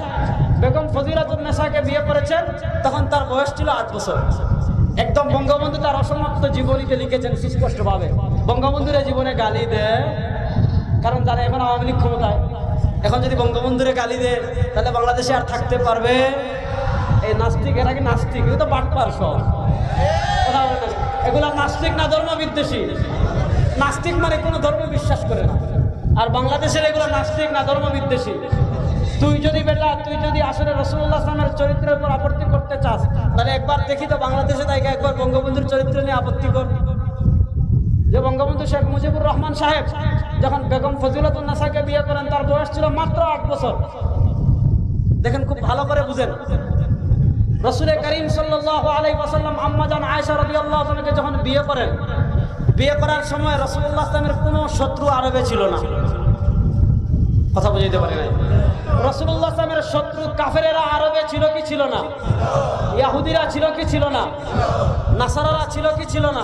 বেগম ফজিলাতুন নেসাকে বিয়ে করেছেন, তখন তার বয়স ছিল 8 বছর। একদম বঙ্গবন্ধু তার অসমাপ্ত জীবনীতে লিখেছেন সুস্পষ্টভাবে, বঙ্গবন্ধুর জীবনে গালি দেয়, কারণ যারা এখন আওয়ামী লীগ ক্ষমতায়, এখন যদি বঙ্গবন্ধুরে গালি দেয় তাহলে বাংলাদেশে আর থাকতে পারবে? এই নাস্তিক, এরা কি নাস্তিক? এগুলো তো বাটপার সব। এগুলা নাস্তিক না ধর্ম বিদ্বেষী? নাস্তিক মানে কোনো ধর্ম বিশ্বাস করে না, আর বাংলাদেশের এগুলো নাস্তিক না ধর্ম বিদ্বেষী। তুই যদি আসলে রাসূলুল্লাহ সাল্লাল্লাহু আলাইহি চরিত্রের উপর আপত্তি করতে চাস, তাহলে একবার দেখি তো বাংলাদেশে তাইকে একবার বঙ্গবন্ধুর চরিত্র নিয়ে আপত্তি কর। যে বঙ্গবন্ধু শেখ মুজিবুর রহমান সাহেব যখন বেগম ফজিলাতুন নেসাকে বিয়ে করেন, তার বয়স ছিল মাত্র 8 বছর। দেখেন, খুব ভালো করে বুঝেন, রাসূল করিম সাল্লাল্লাহু আলাইহি ওয়াসাল্লাম আম্মা জান আয়েশা রাদিয়াল্লাহু তাআলাকে যখন বিয়ে করেন, বিয়ে করার সময় রাসূলুল্লাহ সাল্লাল্লাহু আলাইহি ওয়াসাল্লামের কোনো শত্রু আরবে ছিল না। কথা বুঝাইতে পারি নাই? রাসূলুল্লাহ সাল্লাল্লাহু আলাইহি ওয়াসাল্লামের শত্রু কাফেরেরা আরবে ছিল কি ছিল না? ইহুদিরা ছিল কি ছিল না? নাসারারা ছিল কি ছিল না?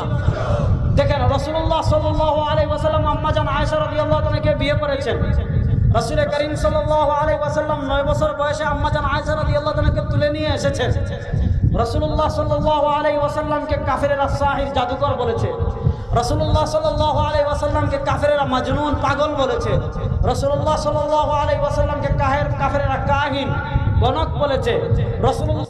দেখেন, রাসূলুল্লাহ সাল্লাল্লাহু আলাইহি ওয়াসাল্লাম আম্মা জান আয়েশা রাদিয়াল্লাহু তাআলাকে বিয়ে করেছেন, রাসূল করিম সাল্লাল্লাহু আলাইহি ওয়াসাল্লাম 9 বছর বয়সে আম্মা জান আয়েশা রাদিয়াল্লাহু তাআলাকে তুলে নিয়ে এসেছেন। রাসূলুল্লাহ সাল্লাল্লাহু আলাইহি ওয়াসাল্লামকে কাফেরেরা সাহির জাদুকর বলেছে। রাসূলুল্লাহ সাল্লাল্লাহু আলাইহি ওয়াসাল্লামকে কাফেরেরা মাজনুন পাগল বলেছে। রাসূলুল্লাহ সাল্লাল্লাহু আলাইহি ওয়াসাল্লামকে কাফেরেরা কাহিন গণক বলেছে। রাসূলুল্লাহ